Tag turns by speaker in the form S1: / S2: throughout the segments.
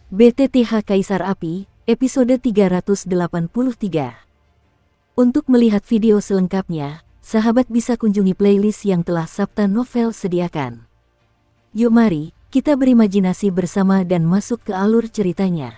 S1: BTTH Kaisar Api, episode 383. Untuk melihat video selengkapnya, sahabat bisa kunjungi playlist yang telah Sabta Novel sediakan. Yuk mari, kita berimajinasi bersama dan masuk ke alur ceritanya.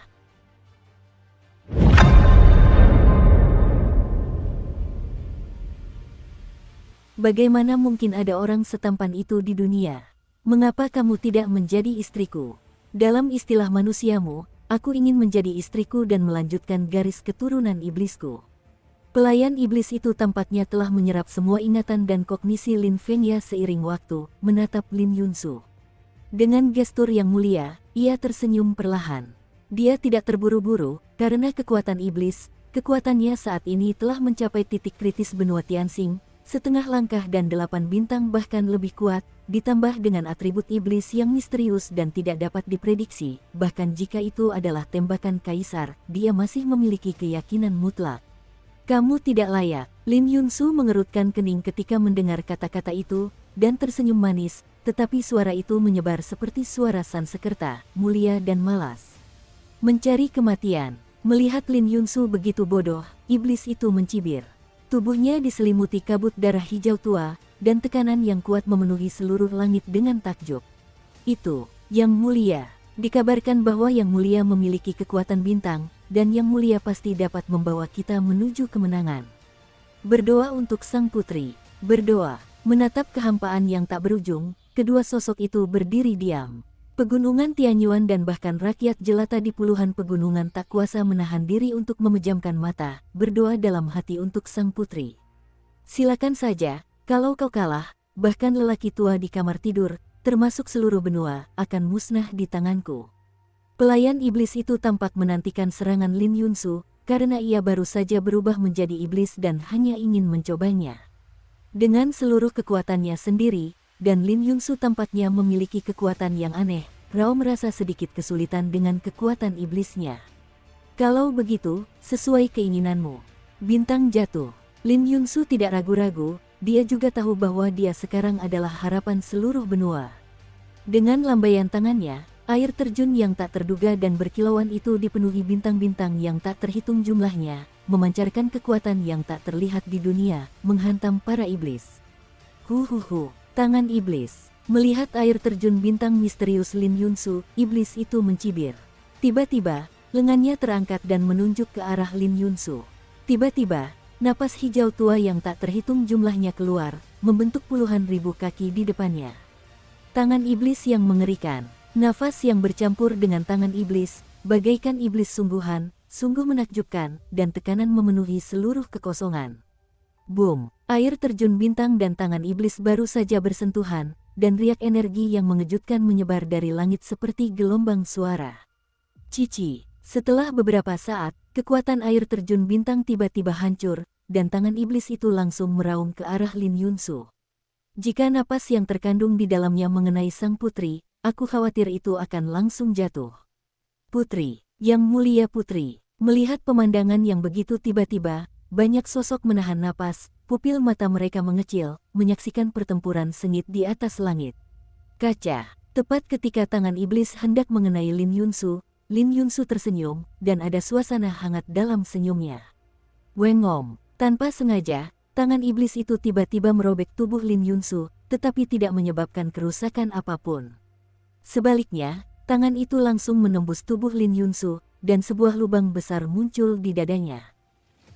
S1: Bagaimana mungkin ada orang setampan itu di dunia? Mengapa kamu tidak menjadi istriku? Dalam istilah manusiamu, aku ingin menjadi istriku dan melanjutkan garis keturunan iblisku. Pelayan iblis itu tampaknya telah menyerap semua ingatan dan kognisi Lin Fengya seiring waktu, menatap Lin Yunsu. Dengan gestur yang mulia, ia tersenyum perlahan. Dia tidak terburu-buru, karena kekuatan iblis, kekuatannya saat ini telah mencapai titik kritis benua Tianxing, setengah langkah dan 8 bintang bahkan lebih kuat, ditambah dengan atribut iblis yang misterius dan tidak dapat diprediksi, bahkan jika itu adalah tembakan kaisar, dia masih memiliki keyakinan mutlak. Kamu tidak layak. Lin Yunsu mengerutkan kening ketika mendengar kata-kata itu, dan tersenyum manis, tetapi suara itu menyebar seperti suara Sansekerta, mulia dan malas. Mencari kematian. Melihat Lin Yunsu begitu bodoh, iblis itu mencibir. Tubuhnya diselimuti kabut darah hijau tua, dan tekanan yang kuat memenuhi seluruh langit dengan takjub. Itu, Yang Mulia. Dikabarkan bahwa Yang Mulia memiliki kekuatan bintang, dan Yang Mulia pasti dapat membawa kita menuju kemenangan. Berdoa untuk sang putri. Berdoa, menatap kehampaan yang tak berujung, kedua sosok itu berdiri diam. Pegunungan Tianyuan dan bahkan rakyat jelata di puluhan pegunungan tak kuasa menahan diri untuk memejamkan mata, berdoa dalam hati untuk sang putri. Silakan saja, kalau kau kalah, bahkan lelaki tua di kamar tidur, termasuk seluruh benua, akan musnah di tanganku. Pelayan iblis itu tampak menantikan serangan Lin Yunsu, karena ia baru saja berubah menjadi iblis dan hanya ingin mencobanya. Dengan seluruh kekuatannya sendiri, dan Lin Yunsu tampaknya memiliki kekuatan yang aneh, Rao merasa sedikit kesulitan dengan kekuatan iblisnya. Kalau begitu, sesuai keinginanmu. Bintang jatuh. Lin Yunsu tidak ragu-ragu, dia juga tahu bahwa dia sekarang adalah harapan seluruh benua. Dengan lambaian tangannya, air terjun yang tak terduga dan berkilauan itu dipenuhi bintang-bintang yang tak terhitung jumlahnya, memancarkan kekuatan yang tak terlihat di dunia, menghantam para iblis. Tangan iblis. Melihat air terjun bintang misterius Lin Yunsu, iblis itu mencibir. Tiba-tiba, lengannya terangkat dan menunjuk ke arah Lin Yunsu. Tiba-tiba, napas hijau tua yang tak terhitung jumlahnya keluar, membentuk puluhan ribu kaki di depannya. Tangan iblis yang mengerikan. Nafas yang bercampur dengan tangan iblis, bagaikan iblis sungguhan, sungguh menakjubkan, dan tekanan memenuhi seluruh kekosongan. Boom! Air terjun bintang dan tangan iblis baru saja bersentuhan, dan riak energi yang mengejutkan menyebar dari langit seperti gelombang suara. Cici! Setelah beberapa saat, kekuatan air terjun bintang tiba-tiba hancur, dan tangan iblis itu langsung meraung ke arah Lin Yunsu. Jika napas yang terkandung di dalamnya mengenai sang putri, aku khawatir itu akan langsung jatuh. Putri, Yang Mulia Putri, melihat pemandangan yang begitu tiba-tiba, banyak sosok menahan napas, pupil mata mereka mengecil, menyaksikan pertempuran sengit di atas langit. Kaca, tepat ketika tangan iblis hendak mengenai Lin Yunsu tersenyum, dan ada suasana hangat dalam senyumnya. Wengom, tanpa sengaja, tangan iblis itu tiba-tiba merobek tubuh Lin Yunsu, tetapi tidak menyebabkan kerusakan apapun. Sebaliknya, tangan itu langsung menembus tubuh Lin Yunsu, dan sebuah lubang besar muncul di dadanya.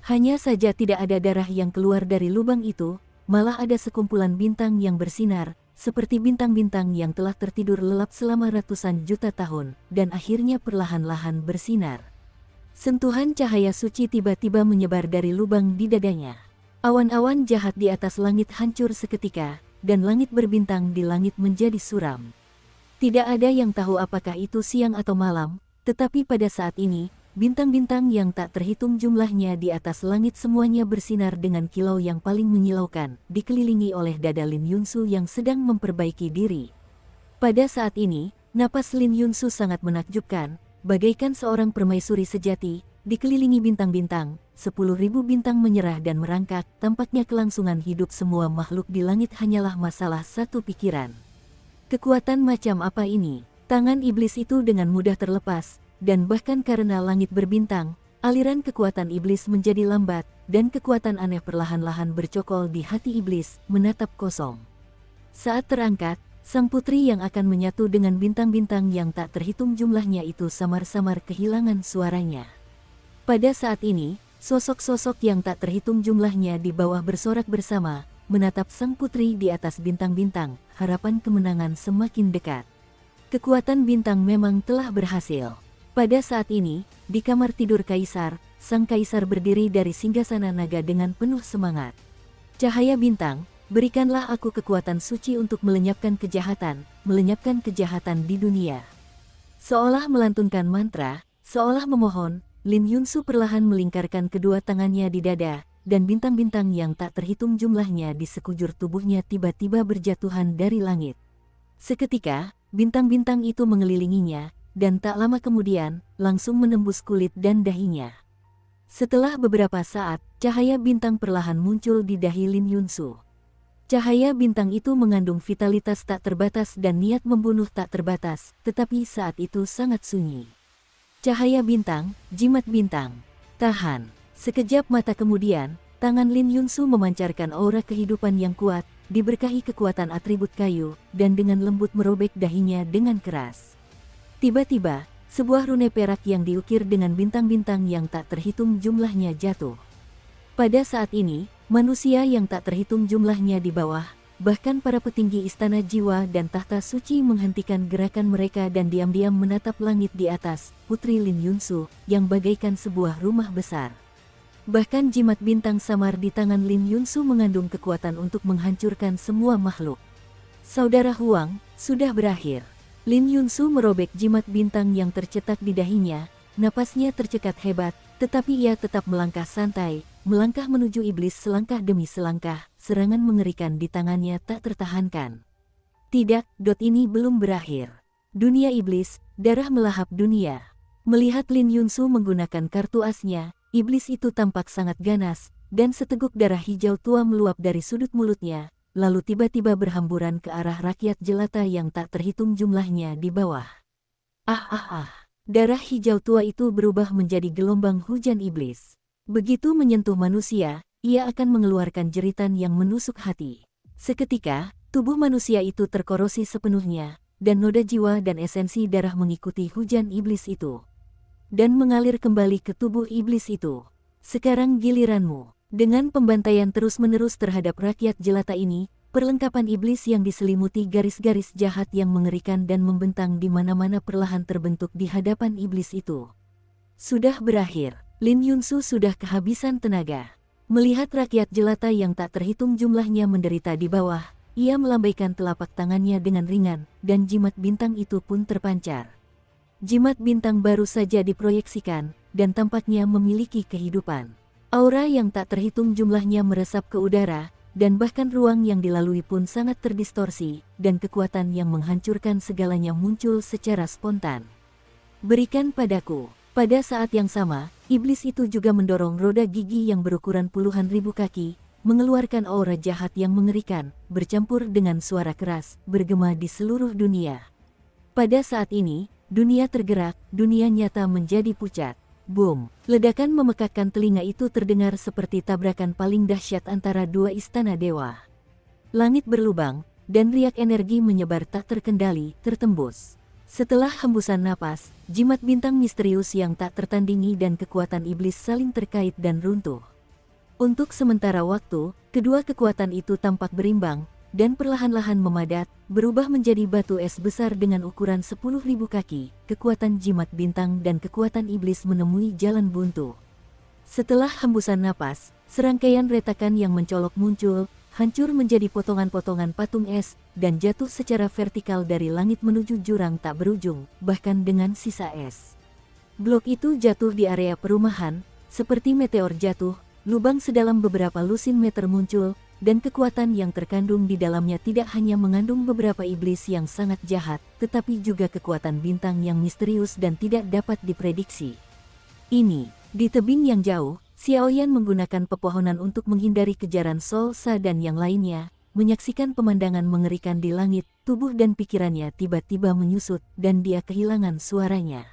S1: Hanya saja tidak ada darah yang keluar dari lubang itu, malah ada sekumpulan bintang yang bersinar, seperti bintang-bintang yang telah tertidur lelap selama ratusan juta tahun, dan akhirnya perlahan-lahan bersinar. Sentuhan cahaya suci tiba-tiba menyebar dari lubang di dadanya. Awan-awan jahat di atas langit hancur seketika, dan langit berbintang di langit menjadi suram. Tidak ada yang tahu apakah itu siang atau malam, tetapi pada saat ini, bintang-bintang yang tak terhitung jumlahnya di atas langit semuanya bersinar dengan kilau yang paling menyilaukan, dikelilingi oleh dada Lin Yunsu yang sedang memperbaiki diri. Pada saat ini, napas Lin Yunsu sangat menakjubkan, bagaikan seorang permaisuri sejati, dikelilingi bintang-bintang, 10.000 bintang menyerah dan merangkak, tampaknya kelangsungan hidup semua makhluk di langit hanyalah masalah satu pikiran. Kekuatan macam apa ini? Tangan iblis itu dengan mudah terlepas, dan bahkan karena langit berbintang, aliran kekuatan iblis menjadi lambat, dan kekuatan aneh perlahan-lahan bercokol di hati iblis, menatap kosong. Saat terangkat, sang putri yang akan menyatu dengan bintang-bintang yang tak terhitung jumlahnya itu samar-samar kehilangan suaranya. Pada saat ini, sosok-sosok yang tak terhitung jumlahnya di bawah bersorak bersama, menatap sang putri di atas bintang-bintang, harapan kemenangan semakin dekat. Kekuatan bintang memang telah berhasil. Pada saat ini, di kamar tidur kaisar, sang kaisar berdiri dari singgasana naga dengan penuh semangat. Cahaya bintang, berikanlah aku kekuatan suci untuk melenyapkan kejahatan di dunia. Seolah melantunkan mantra, seolah memohon, Lin Yunsu perlahan melingkarkan kedua tangannya di dada, dan bintang-bintang yang tak terhitung jumlahnya di sekujur tubuhnya tiba-tiba berjatuhan dari langit. Seketika, bintang-bintang itu mengelilinginya, dan tak lama kemudian, langsung menembus kulit dan dahinya. Setelah beberapa saat, cahaya bintang perlahan muncul di dahi Lin Yunsu. Cahaya bintang itu mengandung vitalitas tak terbatas dan niat membunuh tak terbatas, tetapi saat itu sangat sunyi. Cahaya bintang, jimat bintang. Tahan. Sekejap mata kemudian, tangan Lin Yunsu memancarkan aura kehidupan yang kuat, diberkahi kekuatan atribut kayu, dan dengan lembut merobek dahinya dengan keras. Tiba-tiba, sebuah rune perak yang diukir dengan bintang-bintang yang tak terhitung jumlahnya jatuh. Pada saat ini, manusia yang tak terhitung jumlahnya di bawah, bahkan para petinggi istana jiwa dan tahta suci menghentikan gerakan mereka dan diam-diam menatap langit di atas Putri Lin Yunsu yang bagaikan sebuah rumah besar. Bahkan jimat bintang samar di tangan Lin Yunsu mengandung kekuatan untuk menghancurkan semua makhluk. Saudara Huang, sudah berakhir. Lin Yunsu merobek jimat bintang yang tercetak di dahinya, napasnya tercekat hebat, tetapi ia tetap melangkah santai, melangkah menuju iblis selangkah demi selangkah, serangan mengerikan di tangannya tak tertahankan. Tidak, ini belum berakhir. Dunia iblis, darah melahap dunia. Melihat Lin Yunsu menggunakan kartu asnya, iblis itu tampak sangat ganas, dan seteguk darah hijau tua meluap dari sudut mulutnya, lalu tiba-tiba berhamburan ke arah rakyat jelata yang tak terhitung jumlahnya di bawah. Darah hijau tua itu berubah menjadi gelombang hujan iblis. Begitu menyentuh manusia, ia akan mengeluarkan jeritan yang menusuk hati. Seketika, tubuh manusia itu terkorosi sepenuhnya, dan noda jiwa dan esensi darah mengikuti hujan iblis itu, dan mengalir kembali ke tubuh iblis itu. Sekarang giliranmu. Dengan pembantaian terus-menerus terhadap rakyat jelata ini, perlengkapan iblis yang diselimuti garis-garis jahat yang mengerikan dan membentang di mana-mana perlahan terbentuk di hadapan iblis itu. Sudah berakhir. Lin Yunsu sudah kehabisan tenaga. Melihat rakyat jelata yang tak terhitung jumlahnya menderita di bawah, ia melambaikan telapak tangannya dengan ringan, dan jimat bintang itu pun terpancar. Jimat bintang baru saja diproyeksikan, dan tampaknya memiliki kehidupan. Aura yang tak terhitung jumlahnya meresap ke udara, dan bahkan ruang yang dilalui pun sangat terdistorsi, dan kekuatan yang menghancurkan segalanya muncul secara spontan. Berikan padaku. Pada saat yang sama, iblis itu juga mendorong roda gigi yang berukuran puluhan ribu kaki, mengeluarkan aura jahat yang mengerikan, bercampur dengan suara keras, bergema di seluruh dunia. Pada saat ini, dunia tergerak, dunia nyata menjadi pucat. Boom! Ledakan memekakkan telinga itu terdengar seperti tabrakan paling dahsyat antara dua istana dewa. Langit berlubang, dan riak energi menyebar tak terkendali, tertembus. Setelah hembusan napas, jimat bintang misterius yang tak tertandingi dan kekuatan iblis saling terkait dan runtuh. Untuk sementara waktu, kedua kekuatan itu tampak berimbang, dan perlahan-lahan memadat, berubah menjadi batu es besar dengan ukuran 10.000 kaki. Kekuatan jimat bintang dan kekuatan iblis menemui jalan buntu. Setelah hembusan napas, serangkaian retakan yang mencolok muncul, hancur menjadi potongan-potongan patung es, dan jatuh secara vertikal dari langit menuju jurang tak berujung, bahkan dengan sisa es. Blok itu jatuh di area perumahan, seperti meteor jatuh, lubang sedalam beberapa lusin meter muncul, dan kekuatan yang terkandung di dalamnya tidak hanya mengandung beberapa iblis yang sangat jahat, tetapi juga kekuatan bintang yang misterius dan tidak dapat diprediksi. Ini, di tebing yang jauh, Xiaoyan menggunakan pepohonan untuk menghindari kejaran Sol Sa dan yang lainnya, menyaksikan pemandangan mengerikan di langit, tubuh dan pikirannya tiba-tiba menyusut, dan dia kehilangan suaranya.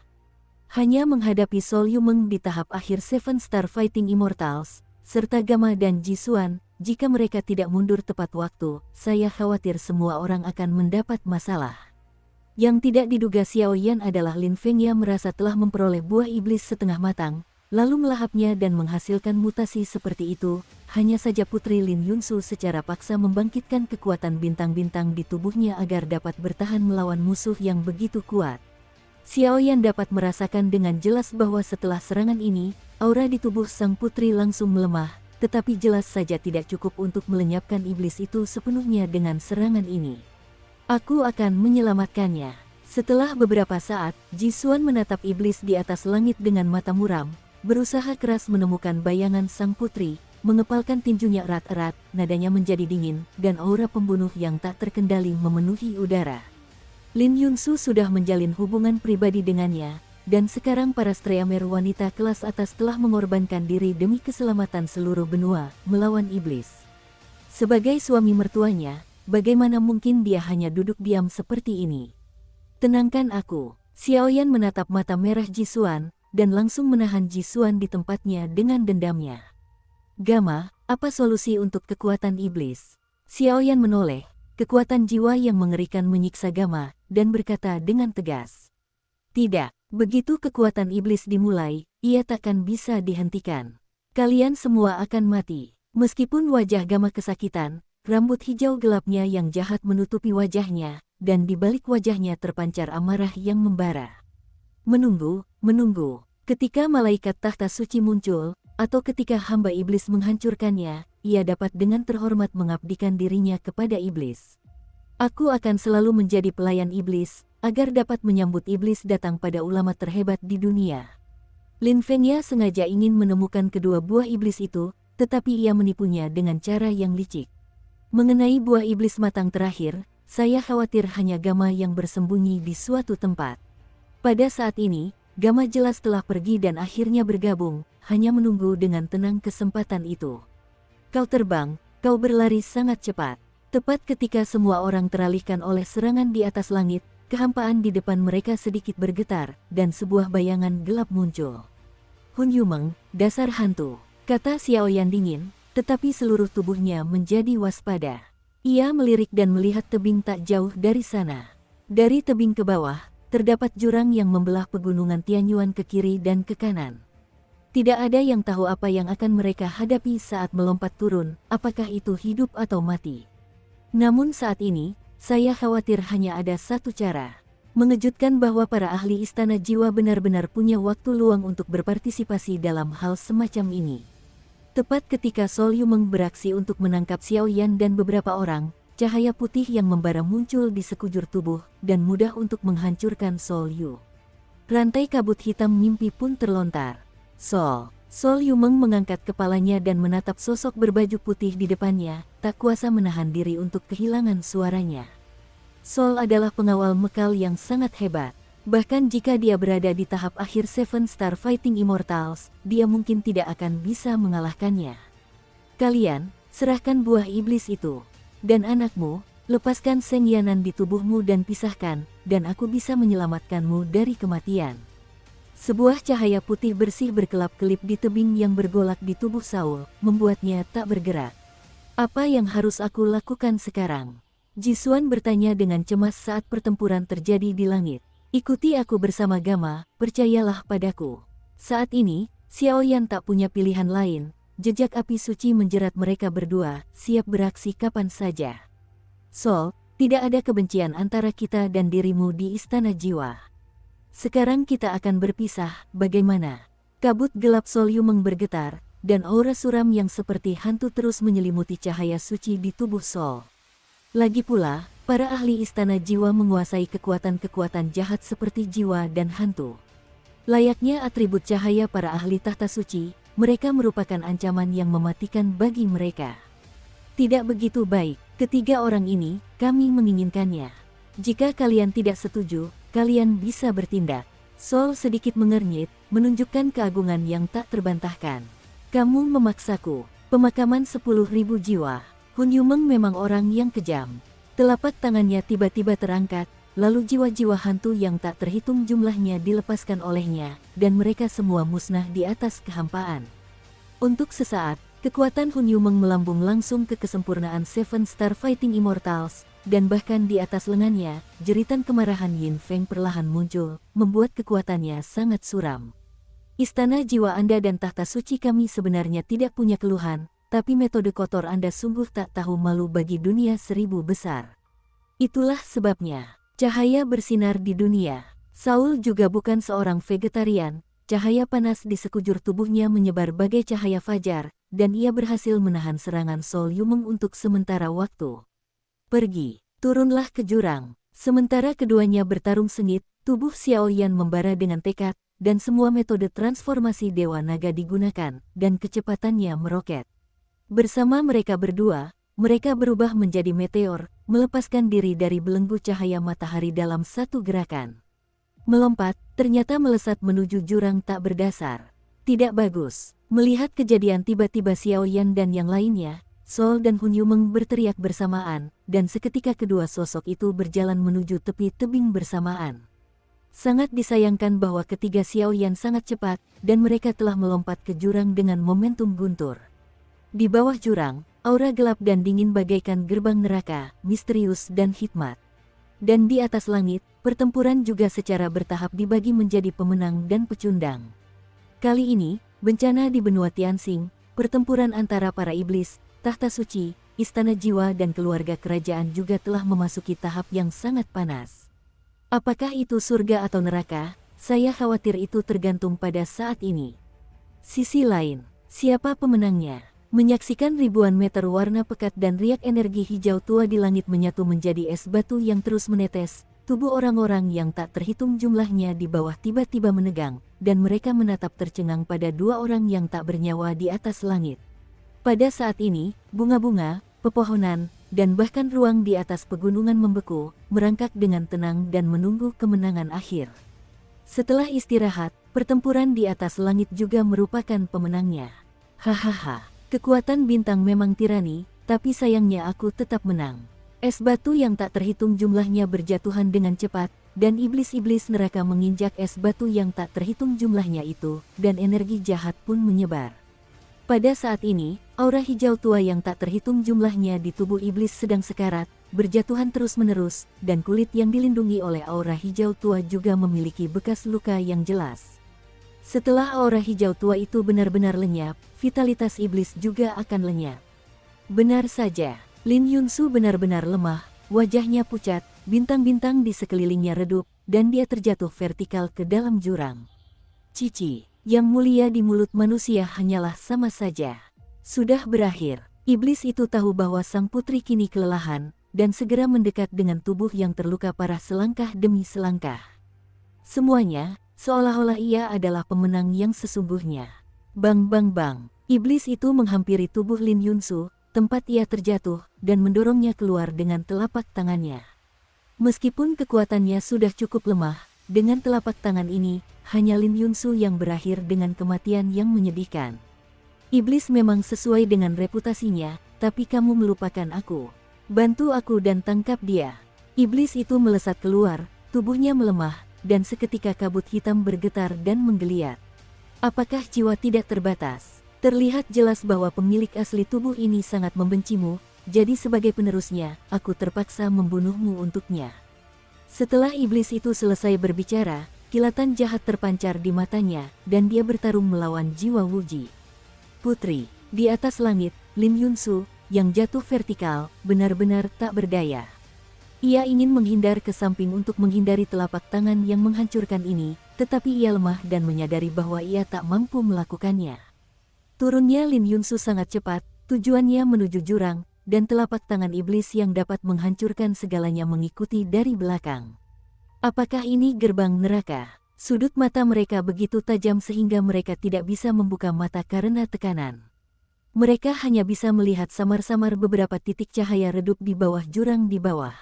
S1: Hanya menghadapi Sol Yumeng di tahap akhir Seven Star Fighting Immortals, serta Gamma dan Jisuan, jika mereka tidak mundur tepat waktu, saya khawatir semua orang akan mendapat masalah. Yang tidak diduga Xiao Yan adalah Lin Fengya merasa telah memperoleh buah iblis setengah matang, lalu melahapnya dan menghasilkan mutasi seperti itu. Hanya saja Putri Lin Yunsu secara paksa membangkitkan kekuatan bintang-bintang di tubuhnya agar dapat bertahan melawan musuh yang begitu kuat. Xiao Yan dapat merasakan dengan jelas bahwa setelah serangan ini, aura di tubuh sang putri langsung melemah, tetapi jelas saja tidak cukup untuk melenyapkan iblis itu sepenuhnya dengan serangan ini. Aku akan menyelamatkannya. Setelah beberapa saat, Jisuan menatap iblis di atas langit dengan mata muram, berusaha keras menemukan bayangan sang putri, mengepalkan tinjunya erat-erat, nadanya menjadi dingin, dan aura pembunuh yang tak terkendali memenuhi udara. Lin Yunsu sudah menjalin hubungan pribadi dengannya, dan sekarang para streamer wanita kelas atas telah mengorbankan diri demi keselamatan seluruh benua, melawan iblis. Sebagai suami mertuanya, bagaimana mungkin dia hanya duduk diam seperti ini? Tenangkan aku. Xiao Yan menatap mata merah Jisuan, dan langsung menahan Jisuan di tempatnya dengan dendamnya. Gamma, apa solusi untuk kekuatan iblis? Xiao Yan menoleh, kekuatan jiwa yang mengerikan menyiksa Gamma, dan berkata dengan tegas. Tidak, begitu kekuatan iblis dimulai, ia takkan bisa dihentikan. Kalian semua akan mati. Meskipun wajah Gamma kesakitan, rambut hijau gelapnya yang jahat menutupi wajahnya, dan di balik wajahnya terpancar amarah yang membara. Menunggu. Ketika malaikat tahta suci muncul, atau ketika hamba iblis menghancurkannya, ia dapat dengan terhormat mengabdikan dirinya kepada iblis. Aku akan selalu menjadi pelayan iblis, agar dapat menyambut iblis datang pada ulama terhebat di dunia. Lin Fengya sengaja ingin menemukan kedua buah iblis itu, tetapi ia menipunya dengan cara yang licik. Mengenai buah iblis matang terakhir, saya khawatir hanya Gamma yang bersembunyi di suatu tempat. Pada saat ini, Gamma jelas telah pergi dan akhirnya bergabung, hanya menunggu dengan tenang kesempatan itu. Kau terbang, kau berlari sangat cepat. Tepat ketika semua orang teralihkan oleh serangan di atas langit, kehampaan di depan mereka sedikit bergetar, dan sebuah bayangan gelap muncul. Hun Yumeng, dasar hantu, kata Xiao Yan dingin, tetapi seluruh tubuhnya menjadi waspada. Ia melirik dan melihat tebing tak jauh dari sana. Dari tebing ke bawah, terdapat jurang yang membelah pegunungan Tianyuan ke kiri dan ke kanan. Tidak ada yang tahu apa yang akan mereka hadapi saat melompat turun, apakah itu hidup atau mati. Namun saat ini, saya khawatir hanya ada satu cara. Mengejutkan bahwa para ahli istana jiwa benar-benar punya waktu luang untuk berpartisipasi dalam hal semacam ini. Tepat ketika Sol Yumeng beraksi untuk menangkap Xiao Yan dan beberapa orang, cahaya putih yang membara muncul di sekujur tubuh, dan mudah untuk menghancurkan Sol Yu. Rantai kabut hitam mimpi pun terlontar. Sol Yumeng mengangkat kepalanya dan menatap sosok berbaju putih di depannya, tak kuasa menahan diri untuk kehilangan suaranya. Sol adalah pengawal Mekal yang sangat hebat. Bahkan jika dia berada di tahap akhir Seven Star Fighting Immortals, dia mungkin tidak akan bisa mengalahkannya. Kalian, serahkan buah iblis itu. Dan anakmu, lepaskan Seng Yanan di tubuhmu dan pisahkan, dan aku bisa menyelamatkanmu dari kematian. Sebuah cahaya putih bersih berkelap-kelip di tebing yang bergolak di tubuh Saul, membuatnya tak bergerak. Apa yang harus aku lakukan sekarang? Jisuan bertanya dengan cemas saat pertempuran terjadi di langit. Ikuti aku bersama Gamma, percayalah padaku. Saat ini, Xiao Yan tak punya pilihan lain, jejak api suci menjerat mereka berdua, siap beraksi kapan saja. Sol, tidak ada kebencian antara kita dan dirimu di Istana Jiwa. Sekarang kita akan berpisah, bagaimana? Kabut gelap Sol Yumeng bergetar, dan aura suram yang seperti hantu terus menyelimuti cahaya suci di tubuh Sol. Lagi pula, para ahli Istana Jiwa menguasai kekuatan-kekuatan jahat seperti jiwa dan hantu. Layaknya atribut cahaya para ahli tahta suci, mereka merupakan ancaman yang mematikan bagi mereka. Tidak begitu baik, ketiga orang ini, kami menginginkannya. Jika kalian tidak setuju, kalian bisa bertindak. Sol sedikit mengernyit, menunjukkan keagungan yang tak terbantahkan. Kamu memaksaku. Pemakaman 10.000 jiwa. Hun Yumeng memang orang yang kejam. Telapak tangannya tiba-tiba terangkat, lalu jiwa-jiwa hantu yang tak terhitung jumlahnya dilepaskan olehnya, dan mereka semua musnah di atas kehampaan. Untuk sesaat, kekuatan Hun Yumeng melambung langsung ke kesempurnaan Seven Star Fighting Immortals, dan bahkan di atas lengannya, jeritan kemarahan Yin Feng perlahan muncul, membuat kekuatannya sangat suram. Istana jiwa Anda dan tahta suci kami sebenarnya tidak punya keluhan, tapi metode kotor Anda sungguh tak tahu malu bagi dunia 1000 besar. Itulah sebabnya. Cahaya bersinar di dunia. Saul juga bukan seorang vegetarian, cahaya panas di sekujur tubuhnya menyebar bagai cahaya fajar, dan ia berhasil menahan serangan Sol Yumeng untuk sementara waktu. Pergi, turunlah ke jurang. Sementara keduanya bertarung sengit, tubuh Xiao Yan membara dengan tekad, dan semua metode transformasi Dewa Naga digunakan, dan kecepatannya meroket. Bersama mereka berdua, mereka berubah menjadi meteor, melepaskan diri dari belenggu cahaya matahari dalam satu gerakan. Melompat, ternyata melesat menuju jurang tak berdasar. Tidak bagus. Melihat kejadian tiba-tiba Xiao Yan dan yang lainnya, Sol dan Hun Yumeng berteriak bersamaan, dan seketika kedua sosok itu berjalan menuju tepi tebing bersamaan. Sangat disayangkan bahwa ketiga Xiao Yan sangat cepat, dan mereka telah melompat ke jurang dengan momentum guntur. Di bawah jurang, aura gelap dan dingin bagaikan gerbang neraka, misterius dan hikmat. Dan di atas langit, pertempuran juga secara bertahap dibagi menjadi pemenang dan pecundang. Kali ini, bencana di benua Tianxing, pertempuran antara para iblis, tahta suci, istana jiwa dan keluarga kerajaan juga telah memasuki tahap yang sangat panas. Apakah itu surga atau neraka? Saya khawatir itu tergantung pada saat ini. Sisi lain, siapa pemenangnya? Menyaksikan ribuan meter warna pekat dan riak energi hijau tua di langit menyatu menjadi es batu yang terus menetes, tubuh orang-orang yang tak terhitung jumlahnya di bawah tiba-tiba menegang, dan mereka menatap tercengang pada dua orang yang tak bernyawa di atas langit. Pada saat ini, bunga-bunga, pepohonan, dan bahkan ruang di atas pegunungan membeku, merangkak dengan tenang dan menunggu kemenangan akhir. Setelah istirahat, pertempuran di atas langit juga merupakan pemenangnya. Hahaha. Kekuatan bintang memang tirani, tapi sayangnya aku tetap menang. Es batu yang tak terhitung jumlahnya berjatuhan dengan cepat, dan iblis-iblis neraka menginjak es batu yang tak terhitung jumlahnya itu, dan energi jahat pun menyebar. Pada saat ini, aura hijau tua yang tak terhitung jumlahnya di tubuh iblis sedang sekarat, berjatuhan terus-menerus, dan kulit yang dilindungi oleh aura hijau tua juga memiliki bekas luka yang jelas. Setelah aura hijau tua itu benar-benar lenyap, vitalitas iblis juga akan lenyap. Benar saja, Lin Yunsu benar-benar lemah, wajahnya pucat, bintang-bintang di sekelilingnya redup, dan dia terjatuh vertikal ke dalam jurang. Cici, yang mulia di mulut manusia hanyalah sama saja. Sudah berakhir, iblis itu tahu bahwa sang putri kini kelelahan, dan segera mendekat dengan tubuh yang terluka parah selangkah demi selangkah. Semuanya, seolah-olah ia adalah pemenang yang sesungguhnya. Bang bang bang, iblis itu menghampiri tubuh Lin Yunsu, tempat ia terjatuh, dan mendorongnya keluar dengan telapak tangannya. Meskipun kekuatannya sudah cukup lemah, dengan telapak tangan ini, hanya Lin Yunsu yang berakhir dengan kematian yang menyedihkan. Iblis memang sesuai dengan reputasinya, tapi kamu melupakan aku. Bantu aku dan tangkap dia. Iblis itu melesat keluar, tubuhnya melemah, dan seketika kabut hitam bergetar dan menggeliat. Apakah jiwa tidak terbatas? Terlihat jelas bahwa pemilik asli tubuh ini sangat membencimu, jadi sebagai penerusnya, aku terpaksa membunuhmu untuknya. Setelah iblis itu selesai berbicara, kilatan jahat terpancar di matanya, dan dia bertarung melawan jiwa Wuji. Putri, di atas langit, Lin Yunsu, yang jatuh vertikal, benar-benar tak berdaya. Ia ingin menghindar ke samping untuk menghindari telapak tangan yang menghancurkan ini, tetapi ia lemah dan menyadari bahwa ia tak mampu melakukannya. Turunnya Lin Yunsu sangat cepat, tujuannya menuju jurang, dan telapak tangan iblis yang dapat menghancurkan segalanya mengikuti dari belakang. Apakah ini gerbang neraka? Sudut mata mereka begitu tajam sehingga mereka tidak bisa membuka mata karena tekanan. Mereka hanya bisa melihat samar-samar beberapa titik cahaya redup di bawah jurang di bawah.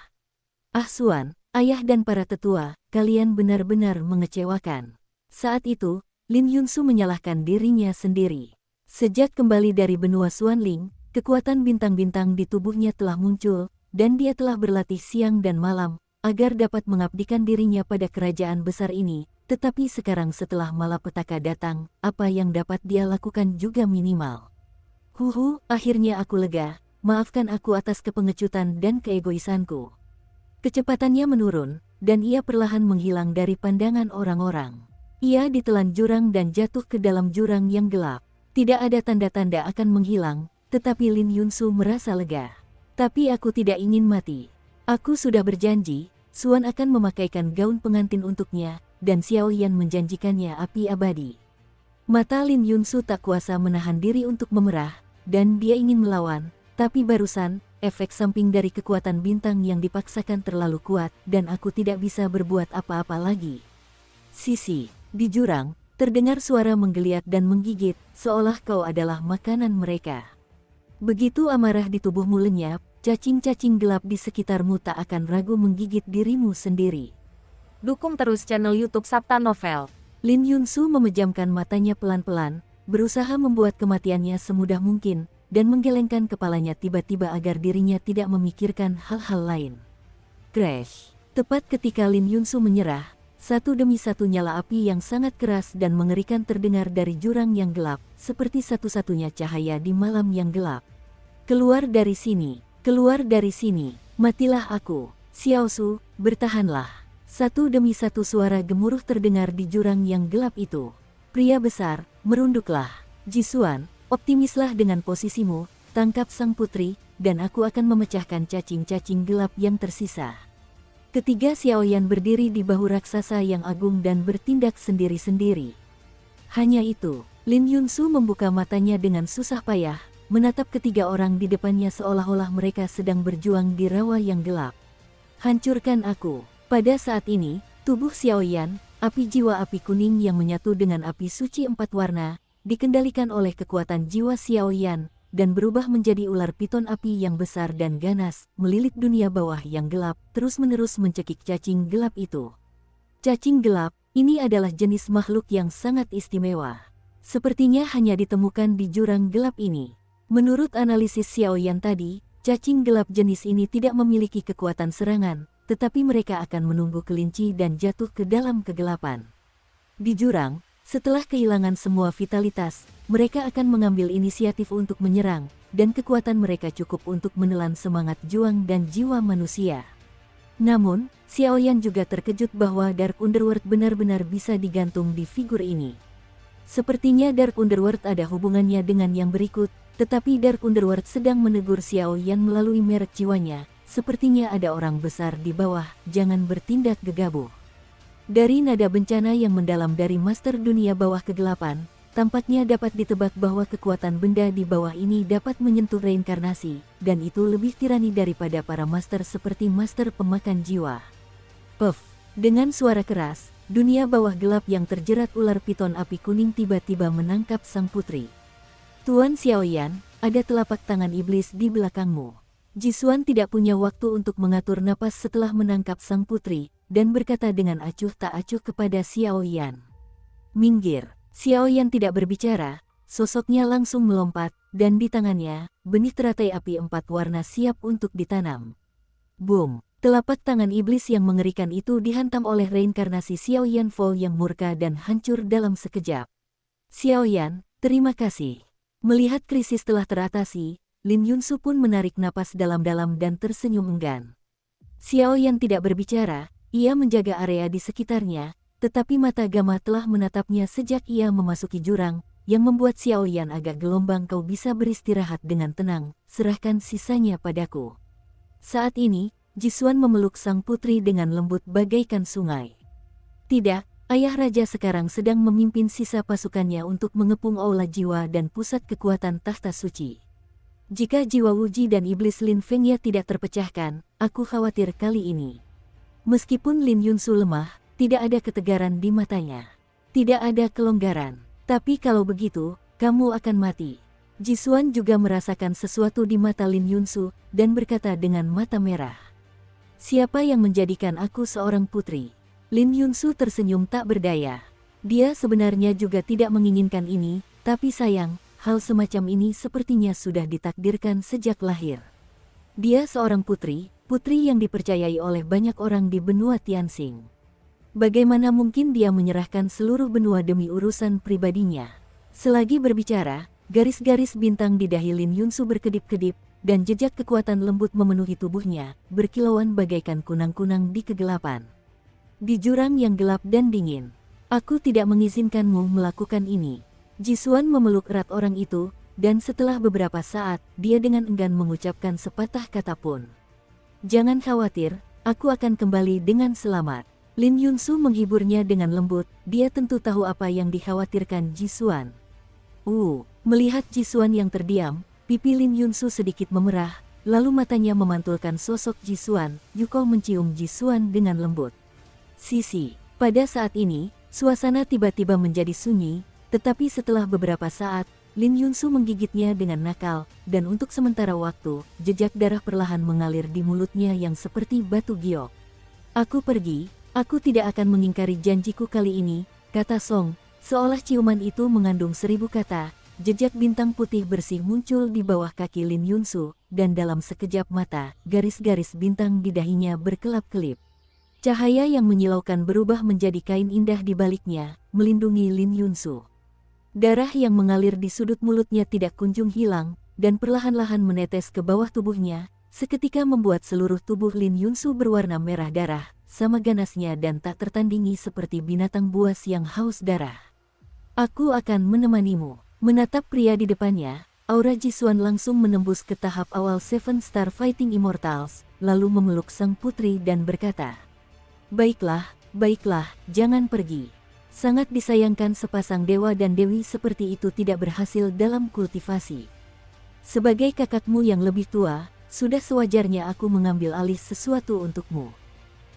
S1: Ah Suan, ayah dan para tetua, kalian benar-benar mengecewakan. Saat itu, Lin Yunsu menyalahkan dirinya sendiri. Sejak kembali dari benua Xuanling, kekuatan bintang-bintang di tubuhnya telah muncul, dan dia telah berlatih siang dan malam, agar dapat mengabdikan dirinya pada kerajaan besar ini, tetapi sekarang setelah malapetaka datang, apa yang dapat dia lakukan juga minimal. Akhirnya aku lega, maafkan aku atas kepengecutan dan keegoisanku. Kecepatannya menurun, dan ia perlahan menghilang dari pandangan orang-orang. Ia ditelan jurang dan jatuh ke dalam jurang yang gelap. Tidak ada tanda-tanda akan menghilang, tetapi Lin Yunsu merasa lega. Tapi aku tidak ingin mati. Aku sudah berjanji, Xuan akan memakaikan gaun pengantin untuknya, dan Xiao Yan menjanjikannya api abadi. Mata Lin Yunsu tak kuasa menahan diri untuk memerah, dan dia ingin melawan, tapi barusan, efek samping dari kekuatan bintang yang dipaksakan terlalu kuat, dan aku tidak bisa berbuat apa-apa lagi. Sisi, di jurang, terdengar suara menggeliat dan menggigit, seolah kau adalah makanan mereka. Begitu amarah di tubuhmu lenyap, cacing-cacing gelap di sekitarmu tak akan ragu menggigit dirimu sendiri.
S2: Dukung terus channel YouTube Sabta Novel.
S1: Lin Yunsu memejamkan matanya pelan-pelan, berusaha membuat kematiannya semudah mungkin, dan menggelengkan kepalanya tiba-tiba agar dirinya tidak memikirkan hal-hal lain. Crash! Tepat ketika Lin Yunsu menyerah, satu demi satu nyala api yang sangat keras dan mengerikan terdengar dari jurang yang gelap, seperti satu-satunya cahaya di malam yang gelap. Keluar dari sini, keluar dari sini, matilah aku, Xiao Su, bertahanlah. Satu demi satu suara gemuruh terdengar di jurang yang gelap itu. Pria besar, merunduklah. Jisuan, optimislah dengan posisimu, tangkap sang putri, dan aku akan memecahkan cacing-cacing gelap yang tersisa. Ketiga Xiaoyan berdiri di bahu raksasa yang agung dan bertindak sendiri-sendiri. Hanya itu, Lin Yunsu membuka matanya dengan susah payah, menatap ketiga orang di depannya seolah-olah mereka sedang berjuang di rawa yang gelap. Hancurkan aku. Pada saat ini, tubuh Xiaoyan, api jiwa api kuning yang menyatu dengan api suci 4 warna, dikendalikan oleh kekuatan jiwa Xiaoyan, dan berubah menjadi ular piton api yang besar dan ganas, melilit dunia bawah yang gelap, terus-menerus mencekik cacing gelap itu. Cacing gelap, ini adalah jenis makhluk yang sangat istimewa. Sepertinya hanya ditemukan di jurang gelap ini. Menurut analisis Xiaoyan tadi, cacing gelap jenis ini tidak memiliki kekuatan serangan, tetapi mereka akan menunggu kelinci dan jatuh ke dalam kegelapan. Di jurang, setelah kehilangan semua vitalitas, mereka akan mengambil inisiatif untuk menyerang, dan kekuatan mereka cukup untuk menelan semangat juang dan jiwa manusia. Namun, Xiaoyan juga terkejut bahwa Dark Underworld benar-benar bisa digantung di figur ini. Sepertinya Dark Underworld ada hubungannya dengan yang berikut, tetapi Dark Underworld sedang menegur Xiaoyan melalui merek jiwanya. Sepertinya ada orang besar di bawah, jangan bertindak gegabah. Dari nada bencana yang mendalam dari Master Dunia Bawah Kegelapan, tampaknya dapat ditebak bahwa kekuatan benda di bawah ini dapat menyentuh reinkarnasi, dan itu lebih tirani daripada para master seperti Master Pemakan Jiwa. Puff! Dengan suara keras, dunia bawah gelap yang terjerat ular piton api kuning tiba-tiba menangkap sang putri. Tuan Xiaoyan, ada telapak tangan iblis di belakangmu. Jisuan tidak punya waktu untuk mengatur napas setelah menangkap sang putri, dan berkata dengan acuh tak acuh kepada Xiaoyan. Minggir. Xiaoyan tidak berbicara, sosoknya langsung melompat, dan di tangannya, benih teratai api 4 warna siap untuk ditanam. Boom! Telapak tangan iblis yang mengerikan itu dihantam oleh reinkarnasi Xiaoyan Fo yang murka dan hancur dalam sekejap. Xiaoyan, terima kasih. Melihat krisis telah teratasi, Lin Yunsu pun menarik napas dalam-dalam dan tersenyum enggan. Xiaoyan tidak berbicara, ia menjaga area di sekitarnya, tetapi mata Gama telah menatapnya sejak ia memasuki jurang, yang membuat Xiaoyan agak gelombang. Kau bisa beristirahat dengan tenang, serahkan sisanya padaku. Saat ini, Jisuan memeluk sang putri dengan lembut bagaikan sungai. Tidak, ayah raja sekarang sedang memimpin sisa pasukannya untuk mengepung aula jiwa dan pusat kekuatan tahta suci. Jika jiwa Wuji dan iblis Lin Fengya tidak terpecahkan, aku khawatir kali ini. Meskipun Lin Yunsu lemah, tidak ada ketegaran di matanya. Tidak ada kelonggaran. Tapi kalau begitu, kamu akan mati. Jisuan juga merasakan sesuatu di mata Lin Yunsu, dan berkata dengan mata merah. Siapa yang menjadikan aku seorang putri? Lin Yunsu tersenyum tak berdaya. Dia sebenarnya juga tidak menginginkan ini, tapi sayang, hal semacam ini sepertinya sudah ditakdirkan sejak lahir. Dia seorang putri putri yang dipercayai oleh banyak orang di benua Tianxing. Bagaimana mungkin dia menyerahkan seluruh benua demi urusan pribadinya? Selagi berbicara, garis-garis bintang di dahi Lin Yunsu berkedip-kedip, dan jejak kekuatan lembut memenuhi tubuhnya, berkilauan bagaikan kunang-kunang di kegelapan. Di jurang yang gelap dan dingin, aku tidak mengizinkanmu melakukan ini. Jisuan memeluk erat orang itu, dan setelah beberapa saat, dia dengan enggan mengucapkan sepatah kata pun. Jangan khawatir, aku akan kembali dengan selamat. Lin Yunsu menghiburnya dengan lembut, dia tentu tahu apa yang dikhawatirkan Jisuan. Melihat Jisuan yang terdiam, pipi Lin Yunsu sedikit memerah, lalu matanya memantulkan sosok Jisuan. Yuko mencium Jisuan dengan lembut. Sisi, pada saat ini, suasana tiba-tiba menjadi sunyi, tetapi setelah beberapa saat, Lin Yunsu menggigitnya dengan nakal, dan untuk sementara waktu, jejak darah perlahan mengalir di mulutnya yang seperti batu giok. Aku pergi. Aku tidak akan mengingkari janjiku kali ini, kata Song, seolah ciuman itu mengandung 1000 kata. Jejak bintang putih bersih muncul di bawah kaki Lin Yunsu, dan dalam sekejap mata, garis-garis bintang di dahinya berkelap-kelip. Cahaya yang menyilaukan berubah menjadi kain indah di baliknya, melindungi Lin Yunsu. Darah yang mengalir di sudut mulutnya tidak kunjung hilang, dan perlahan-lahan menetes ke bawah tubuhnya, seketika membuat seluruh tubuh Lin Yunsu berwarna merah darah, sama ganasnya dan tak tertandingi seperti binatang buas yang haus darah. Aku akan menemanimu. Menatap pria di depannya, aura Jisuan langsung menembus ke tahap awal Seven Star Fighting Immortals, lalu memeluk sang putri dan berkata, baiklah, jangan pergi. Sangat disayangkan sepasang dewa dan dewi seperti itu tidak berhasil dalam kultivasi. Sebagai kakakmu yang lebih tua, sudah sewajarnya aku mengambil alih sesuatu untukmu.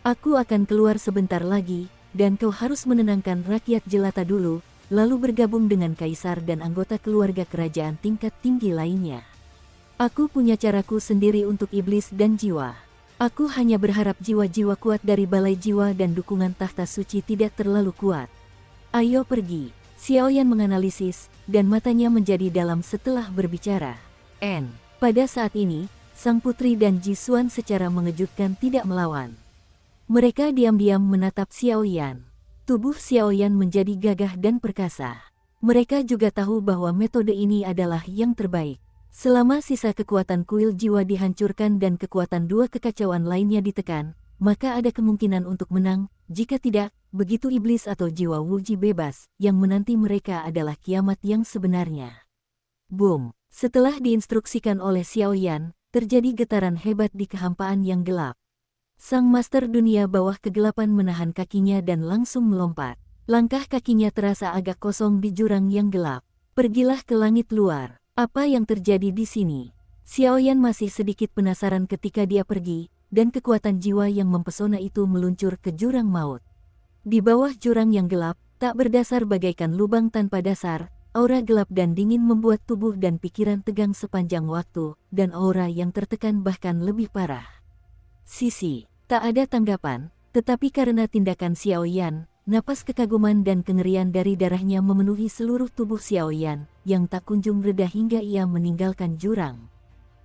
S1: Aku akan keluar sebentar lagi, dan kau harus menenangkan rakyat jelata dulu, lalu bergabung dengan kaisar dan anggota keluarga kerajaan tingkat tinggi lainnya. Aku punya caraku sendiri untuk iblis dan jiwa. Aku hanya berharap jiwa-jiwa kuat dari balai jiwa dan dukungan tahta suci tidak terlalu kuat. Ayo pergi. Xiaoyan menganalisis, dan matanya menjadi dalam setelah berbicara. Pada saat ini, sang putri dan Jisuan secara mengejutkan tidak melawan. Mereka diam-diam menatap Xiaoyan. Tubuh Xiaoyan menjadi gagah dan perkasa. Mereka juga tahu bahwa metode ini adalah yang terbaik. Selama sisa kekuatan kuil jiwa dihancurkan dan kekuatan dua kekacauan lainnya ditekan, maka ada kemungkinan untuk menang. Jika tidak, begitu iblis atau jiwa Wuji bebas, yang menanti mereka adalah kiamat yang sebenarnya. Boom! Setelah diinstruksikan oleh Xiaoyan, terjadi getaran hebat di kehampaan yang gelap. Sang master dunia bawah kegelapan menahan kakinya dan langsung melompat. Langkah kakinya terasa agak kosong di jurang yang gelap. Pergilah ke langit luar. Apa yang terjadi di sini? Xiaoyan masih sedikit penasaran ketika dia pergi, dan kekuatan jiwa yang mempesona itu meluncur ke jurang maut. Di bawah jurang yang gelap, tak berdasar bagaikan lubang tanpa dasar, aura gelap dan dingin membuat tubuh dan pikiran tegang sepanjang waktu, dan aura yang tertekan bahkan lebih parah. Sisi, tak ada tanggapan, tetapi karena tindakan Xiaoyan, napas kekaguman dan kengerian dari darahnya memenuhi seluruh tubuh Xiaoyan, yang tak kunjung reda hingga ia meninggalkan jurang.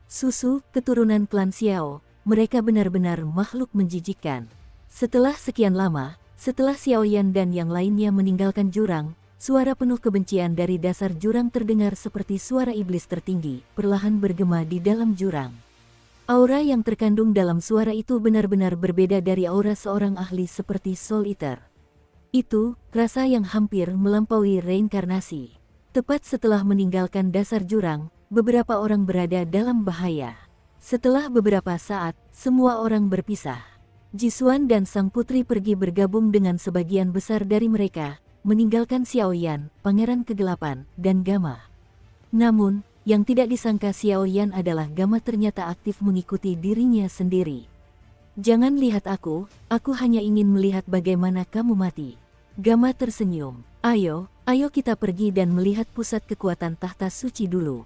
S1: Susu, keturunan klan Xiao, mereka benar-benar makhluk menjijikkan. Setelah sekian lama, setelah Xiaoyan dan yang lainnya meninggalkan jurang, suara penuh kebencian dari dasar jurang terdengar seperti suara iblis tertinggi, perlahan bergema di dalam jurang. Aura yang terkandung dalam suara itu benar-benar berbeda dari aura seorang ahli seperti Soul Eater. Itu, rasa yang hampir melampaui reinkarnasi. Tepat setelah meninggalkan dasar jurang, beberapa orang berada dalam bahaya. Setelah beberapa saat, semua orang berpisah. Jisuan dan sang putri pergi bergabung dengan sebagian besar dari mereka, meninggalkan Xiaoyan, Pangeran Kegelapan, dan Gama. Namun, yang tidak disangka Xiaoyan adalah Gama ternyata aktif mengikuti dirinya sendiri. Jangan lihat aku hanya ingin melihat bagaimana kamu mati. Gama tersenyum. Ayo kita pergi dan melihat pusat kekuatan tahta suci dulu.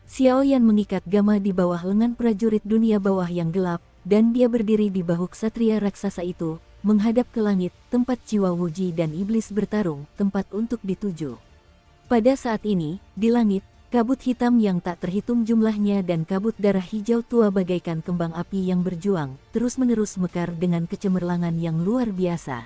S1: Xiaoyan mengikat Gama di bawah lengan prajurit dunia bawah yang gelap, dan dia berdiri di bahu ksatria raksasa itu, menghadap ke langit, tempat jiwa Wuji dan iblis bertarung, tempat untuk dituju. Pada saat ini, di langit, kabut hitam yang tak terhitung jumlahnya dan kabut darah hijau tua bagaikan kembang api yang berjuang, terus-menerus mekar dengan kecemerlangan yang luar biasa.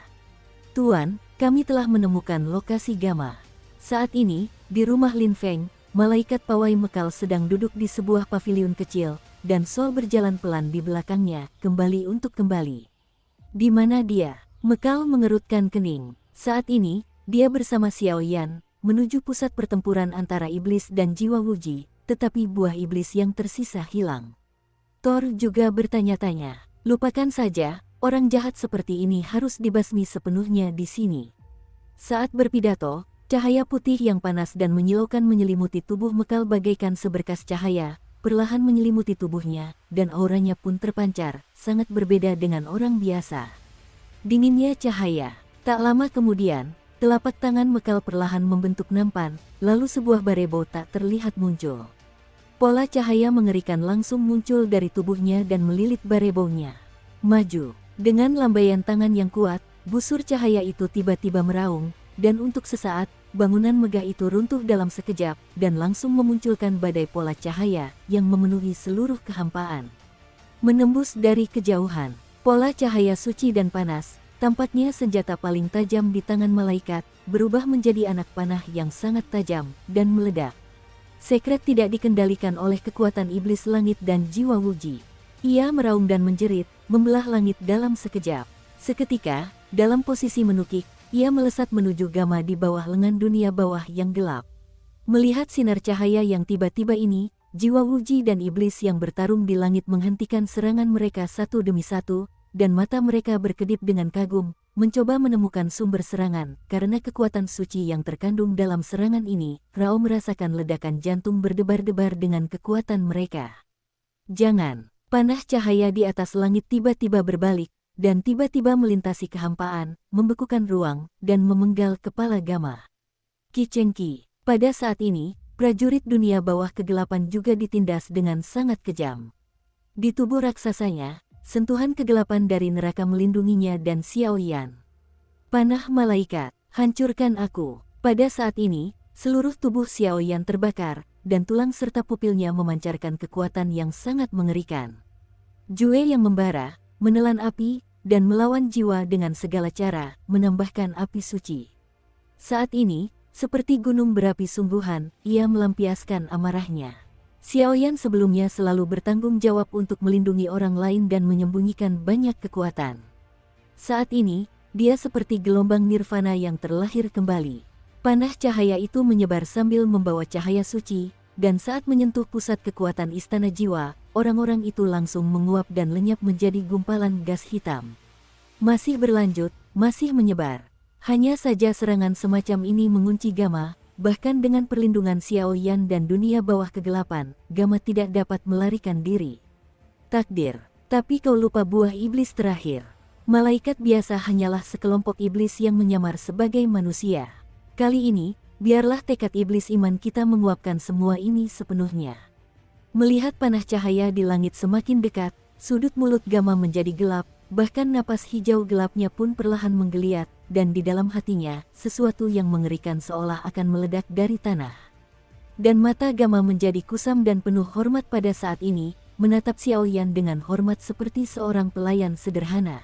S1: Tuan, kami telah menemukan lokasi Gamma. Saat ini, di rumah Lin Feng, malaikat pawai Mekal sedang duduk di sebuah paviliun kecil, dan Sol berjalan pelan di belakangnya, kembali untuk kembali. Di mana dia? Mekal mengerutkan kening. Saat ini, dia bersama Xiao Yan, menuju pusat pertempuran antara iblis dan jiwa Wuji, tetapi buah iblis yang tersisa hilang. Thor juga bertanya-tanya, lupakan saja, orang jahat seperti ini harus dibasmi sepenuhnya di sini. Saat berpidato, cahaya putih yang panas dan menyilaukan menyelimuti tubuh Mekal bagaikan seberkas cahaya, perlahan menyelimuti tubuhnya, dan auranya pun terpancar, sangat berbeda dengan orang biasa. Dinginnya cahaya. Tak lama kemudian, telapak tangan Mekal perlahan membentuk nampan, lalu sebuah barebo tak terlihat muncul. Pola cahaya mengerikan langsung muncul dari tubuhnya dan melilit barebonya. Maju. Dengan lambaian tangan yang kuat, busur cahaya itu tiba-tiba meraung, dan untuk sesaat, bangunan megah itu runtuh dalam sekejap, dan langsung memunculkan badai pola cahaya yang memenuhi seluruh kehampaan. Menembus dari kejauhan, pola cahaya suci dan panas, tampaknya senjata paling tajam di tangan malaikat, berubah menjadi anak panah yang sangat tajam, dan meledak. Sekret tidak dikendalikan oleh kekuatan iblis langit dan jiwa Wuji. Ia meraung dan menjerit, membelah langit dalam sekejap. Seketika, dalam posisi menukik, ia melesat menuju Gamma di bawah lengan dunia bawah yang gelap. Melihat sinar cahaya yang tiba-tiba ini, jiwa Wuji dan iblis yang bertarung di langit menghentikan serangan mereka satu demi satu, dan mata mereka berkedip dengan kagum, mencoba menemukan sumber serangan, karena kekuatan suci yang terkandung dalam serangan ini, Rao merasakan ledakan jantung berdebar-debar dengan kekuatan mereka. Jangan, panah cahaya di atas langit tiba-tiba berbalik, dan tiba-tiba melintasi kehampaan, membekukan ruang, dan memenggal kepala Gamma. Qi Chengqi, pada saat ini, prajurit dunia bawah kegelapan juga ditindas dengan sangat kejam. Di tubuh raksasanya, sentuhan kegelapan dari neraka melindunginya dan Xiao Yan. Panah malaikat, hancurkan aku. Pada saat ini, seluruh tubuh Xiao Yan terbakar, dan tulang serta pupilnya memancarkan kekuatan yang sangat mengerikan. Jue yang membara, menelan api, dan melawan jiwa dengan segala cara, menambahkan api suci. Saat ini, seperti gunung berapi sungguhan, ia melampiaskan amarahnya. Xiao Yan sebelumnya selalu bertanggung jawab untuk melindungi orang lain dan menyembunyikan banyak kekuatan. Saat ini, dia seperti gelombang nirvana yang terlahir kembali. Panah cahaya itu menyebar sambil membawa cahaya suci, dan saat menyentuh pusat kekuatan istana jiwa, orang-orang itu langsung menguap dan lenyap menjadi gumpalan gas hitam. Masih berlanjut, masih menyebar. Hanya saja serangan semacam ini mengunci Gamma. Bahkan dengan perlindungan Xiao Yan dan dunia bawah kegelapan, Gamma tidak dapat melarikan diri. Takdir, tapi kau lupa buah iblis terakhir. Malaikat biasa hanyalah sekelompok iblis yang menyamar sebagai manusia. Kali ini, biarlah tekad iblis iman kita menguapkan semua ini sepenuhnya. Melihat panah cahaya di langit semakin dekat, sudut mulut Gamma menjadi gelap, bahkan napas hijau gelapnya pun perlahan menggeliat, dan di dalam hatinya, sesuatu yang mengerikan seolah akan meledak dari tanah. Dan mata Gamma menjadi kusam dan penuh hormat pada saat ini, menatap Xiao Yan dengan hormat seperti seorang pelayan sederhana.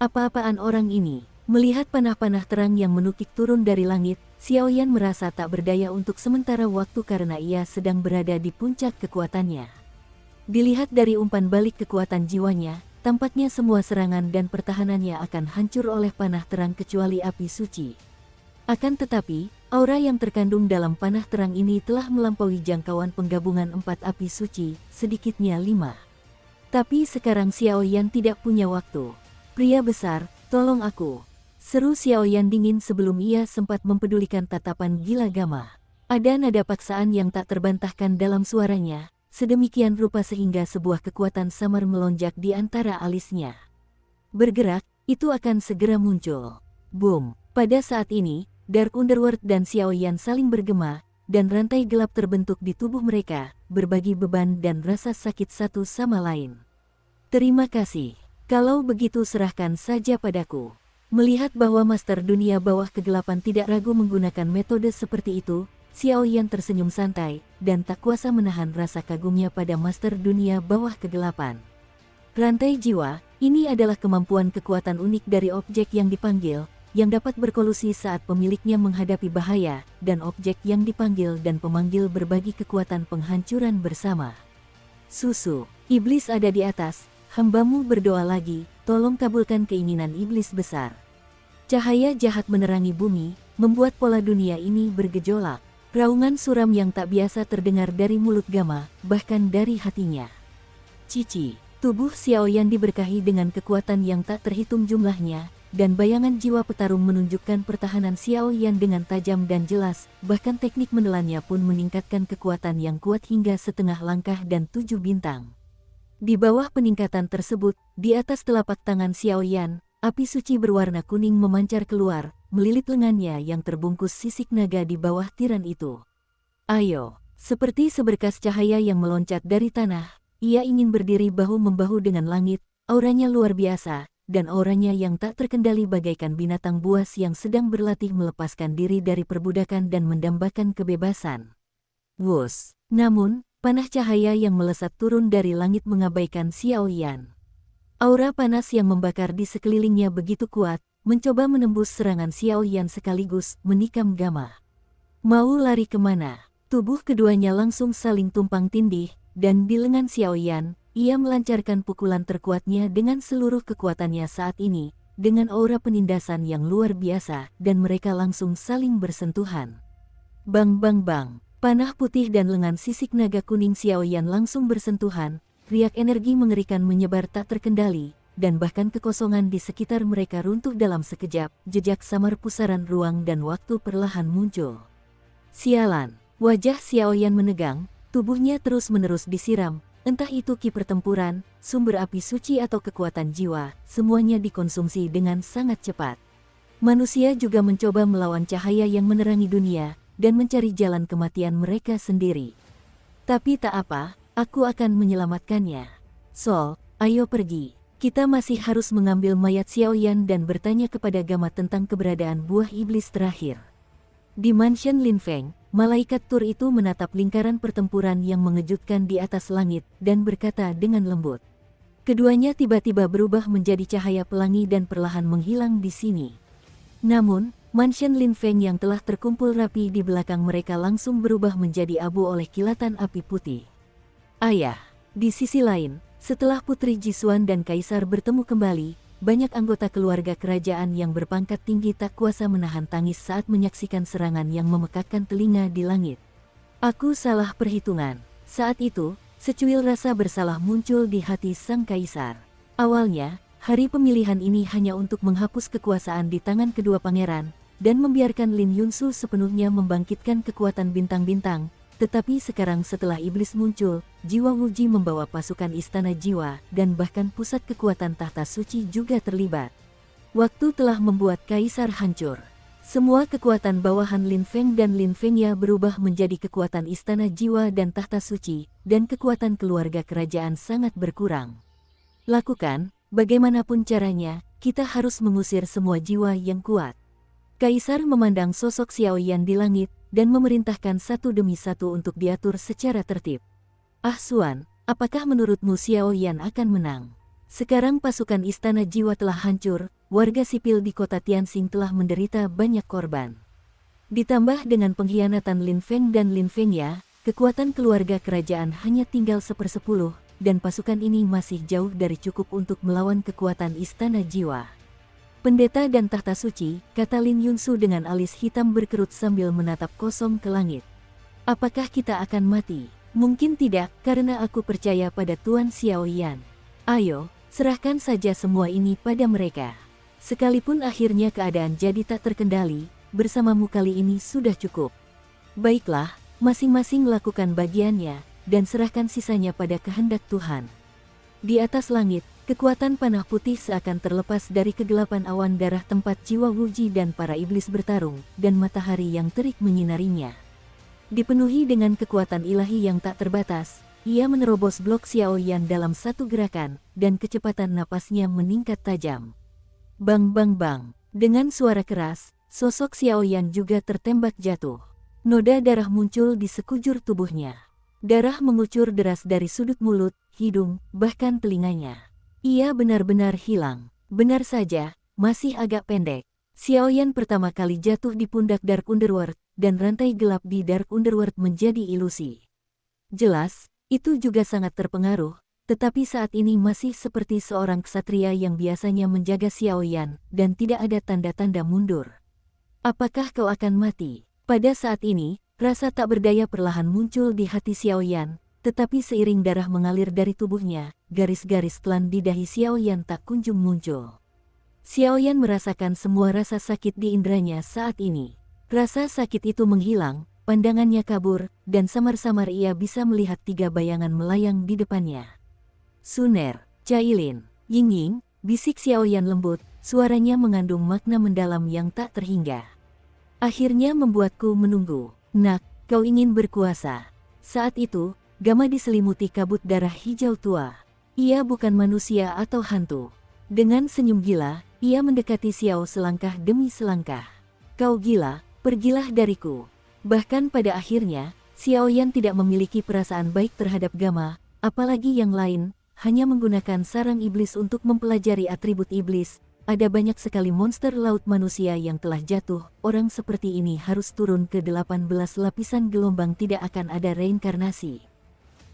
S1: Apa-apaan orang ini? Melihat panah-panah terang yang menukik turun dari langit, Xiao Yan merasa tak berdaya untuk sementara waktu karena ia sedang berada di puncak kekuatannya. Dilihat dari umpan balik kekuatan jiwanya, tampaknya semua serangan dan pertahanannya akan hancur oleh panah terang kecuali api suci. Akan tetapi, aura yang terkandung dalam panah terang ini telah melampaui jangkauan penggabungan 4 api suci, sedikitnya 5. Tapi sekarang Xiao Yan tidak punya waktu. Pria besar, tolong aku. Seru Xiao Yan dingin sebelum ia sempat mempedulikan tatapan gila Gamma. Ada nada paksaan yang tak terbantahkan dalam suaranya. Sedemikian rupa sehingga sebuah kekuatan samar melonjak di antara alisnya. Bergerak, itu akan segera muncul. Boom! Pada saat ini, Dark Underworld dan Xiao Yan saling bergema, dan rantai gelap terbentuk di tubuh mereka, berbagi beban dan rasa sakit satu sama lain. Terima kasih. Kalau begitu serahkan saja padaku. Melihat bahwa Master Dunia Bawah Kegelapan tidak ragu menggunakan metode seperti itu, Xiao Yan tersenyum santai, dan tak kuasa menahan rasa kagumnya pada master dunia bawah kegelapan. Rantai jiwa, ini adalah kemampuan kekuatan unik dari objek yang dipanggil, yang dapat berkolusi saat pemiliknya menghadapi bahaya, dan objek yang dipanggil dan pemanggil berbagi kekuatan penghancuran bersama. Susu, iblis ada di atas, hambamu berdoa lagi, tolong kabulkan keinginan iblis besar. Cahaya jahat menerangi bumi, membuat pola dunia ini bergejolak. Raungan suram yang tak biasa terdengar dari mulut Gama, bahkan dari hatinya. Cici, tubuh Xiao Yan diberkahi dengan kekuatan yang tak terhitung jumlahnya, dan bayangan jiwa petarung menunjukkan pertahanan Xiao Yan dengan tajam dan jelas, bahkan teknik menelannya pun meningkatkan kekuatan yang kuat hingga setengah langkah dan 7 bintang. Di bawah peningkatan tersebut, di atas telapak tangan Xiao Yan, api suci berwarna kuning memancar keluar, melilit lengannya yang terbungkus sisik naga di bawah tiran itu. Ayo, seperti seberkas cahaya yang meloncat dari tanah, ia ingin berdiri bahu-membahu dengan langit, auranya luar biasa, dan auranya yang tak terkendali bagaikan binatang buas yang sedang berlatih melepaskan diri dari perbudakan dan mendambakan kebebasan. Wus! Namun, panah cahaya yang melesat turun dari langit mengabaikan Xiao Yan. Aura panas yang membakar di sekelilingnya begitu kuat, mencoba menembus serangan Xiao Yan sekaligus menikam Gama. Mau lari kemana? Tubuh keduanya langsung saling tumpang tindih, dan di lengan Xiao Yan, ia melancarkan pukulan terkuatnya dengan seluruh kekuatannya saat ini, dengan aura penindasan yang luar biasa, dan mereka langsung saling bersentuhan. Bang bang bang, panah putih dan lengan sisik naga kuning Xiao Yan langsung bersentuhan, riak energi mengerikan menyebar tak terkendali, dan bahkan kekosongan di sekitar mereka runtuh dalam sekejap, jejak samar pusaran ruang dan waktu perlahan muncul. Sialan, wajah Xiao Yan menegang, tubuhnya terus-menerus disiram, entah itu ki pertempuran, sumber api suci atau kekuatan jiwa, semuanya dikonsumsi dengan sangat cepat. Manusia juga mencoba melawan cahaya yang menerangi dunia, dan mencari jalan kematian mereka sendiri. Tapi tak apa, aku akan menyelamatkannya. Sol, ayo pergi. Kita masih harus mengambil mayat Xiao Yan dan bertanya kepada Gama tentang keberadaan buah iblis terakhir. Di mansion Lin Feng, malaikat Tur itu menatap lingkaran pertempuran yang mengejutkan di atas langit dan berkata dengan lembut. Keduanya tiba-tiba berubah menjadi cahaya pelangi dan perlahan menghilang di sini. Namun, mansion Lin Feng yang telah terkumpul rapi di belakang mereka langsung berubah menjadi abu oleh kilatan api putih. Ayah, di sisi lain, setelah Putri Jisuan dan Kaisar bertemu kembali, banyak anggota keluarga kerajaan yang berpangkat tinggi tak kuasa menahan tangis saat menyaksikan serangan yang memekakkan telinga di langit. Aku salah perhitungan. Saat itu, secuil rasa bersalah muncul di hati sang Kaisar. Awalnya, hari pemilihan ini hanya untuk menghapus kekuasaan di tangan kedua pangeran, dan membiarkan Lin Yunsu sepenuhnya membangkitkan kekuatan bintang-bintang. Tetapi sekarang setelah iblis muncul, jiwa Wuji membawa pasukan istana jiwa, dan bahkan pusat kekuatan tahta suci juga terlibat. Waktu telah membuat Kaisar hancur. Semua kekuatan bawahan Lin Feng dan Lin Fengya berubah menjadi kekuatan istana jiwa dan tahta suci, dan kekuatan keluarga kerajaan sangat berkurang. Lakukan, bagaimanapun caranya, kita harus mengusir semua jiwa yang kuat. Kaisar memandang sosok Xiao Yan di langit, dan memerintahkan satu demi satu untuk diatur secara tertib. Ah Suan, apakah menurutmu Xiao Yan akan menang? Sekarang pasukan istana jiwa telah hancur, warga sipil di kota Tianxing telah menderita banyak korban. Ditambah dengan pengkhianatan Lin Feng dan Lin Fengya, kekuatan keluarga kerajaan hanya tinggal 1/10, dan pasukan ini masih jauh dari cukup untuk melawan kekuatan istana jiwa. Pendeta dan tahta suci, kata Lin Yunsu dengan alis hitam berkerut sambil menatap kosong ke langit. Apakah kita akan mati? Mungkin tidak, karena aku percaya pada Tuan Xiao Yan. Ayo, serahkan saja semua ini pada mereka. Sekalipun akhirnya keadaan jadi tak terkendali, bersamamu kali ini sudah cukup. Baiklah, masing-masing lakukan bagiannya, dan serahkan sisanya pada kehendak Tuhan. Di atas langit, kekuatan panah putih seakan terlepas dari kegelapan awan darah tempat jiwa Wuji dan para iblis bertarung, dan matahari yang terik menyinarinya. Dipenuhi dengan kekuatan ilahi yang tak terbatas, ia menerobos blok Xiao Yan dalam satu gerakan, dan kecepatan napasnya meningkat tajam. Bang bang bang, dengan suara keras, sosok Xiao Yan juga tertembak jatuh. Noda darah muncul di sekujur tubuhnya. Darah mengucur deras dari sudut mulut, hidung, bahkan telinganya. Ia benar-benar hilang. Benar saja, masih agak pendek. Xiaoyan pertama kali jatuh di pundak Dark Underworld, dan rantai gelap di Dark Underworld menjadi ilusi. Jelas, itu juga sangat terpengaruh, tetapi saat ini masih seperti seorang ksatria yang biasanya menjaga Xiaoyan, dan tidak ada tanda-tanda mundur. Apakah kau akan mati? Pada saat ini, rasa tak berdaya perlahan muncul di hati Xiaoyan, tetapi seiring darah mengalir dari tubuhnya, garis-garis klan di dahi Xiaoyan tak kunjung muncul. Xiaoyan merasakan semua rasa sakit di indranya saat ini. Rasa sakit itu menghilang, pandangannya kabur, dan samar-samar ia bisa melihat 3 bayangan melayang di depannya. Suner, Cailin, Yingying, bisik Xiaoyan lembut, suaranya mengandung makna mendalam yang tak terhingga. Akhirnya membuatku menunggu. Nak, kau ingin berkuasa. Saat itu, Gama diselimuti kabut darah hijau tua. Ia bukan manusia atau hantu. Dengan senyum gila, ia mendekati Xiao selangkah demi selangkah. Kau gila, pergilah dariku. Bahkan pada akhirnya, Xiaoyan tidak memiliki perasaan baik terhadap Gama, apalagi yang lain, hanya menggunakan sarang iblis untuk mempelajari atribut iblis. Ada banyak sekali monster laut manusia yang telah jatuh, orang seperti ini harus turun ke 18 lapisan gelombang, tidak akan ada reinkarnasi.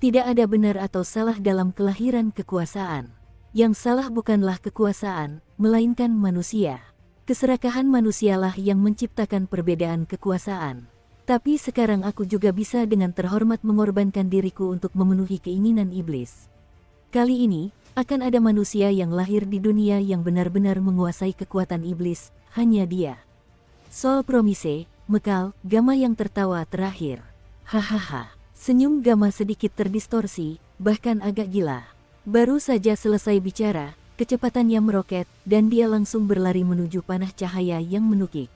S1: Tidak ada benar atau salah dalam kelahiran kekuasaan. Yang salah bukanlah kekuasaan, melainkan manusia. Keserakahan manusialah yang menciptakan perbedaan kekuasaan. Tapi sekarang aku juga bisa dengan terhormat mengorbankan diriku untuk memenuhi keinginan iblis. Kali ini, akan ada manusia yang lahir di dunia yang benar-benar menguasai kekuatan iblis, hanya dia. Sol Promise, Mekal, Gama yang tertawa terakhir. Hahaha, senyum Gama sedikit terdistorsi, bahkan agak gila. Baru saja selesai bicara, kecepatannya meroket, dan dia langsung berlari menuju panah cahaya yang menukik.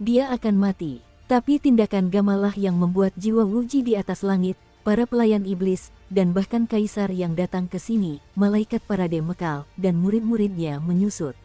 S1: Dia akan mati, tapi tindakan Gama lah yang membuat jiwa Wuji di atas langit, para pelayan iblis, dan bahkan kaisar yang datang ke sini, malaikat parade Mekal, dan murid-muridnya menyusut.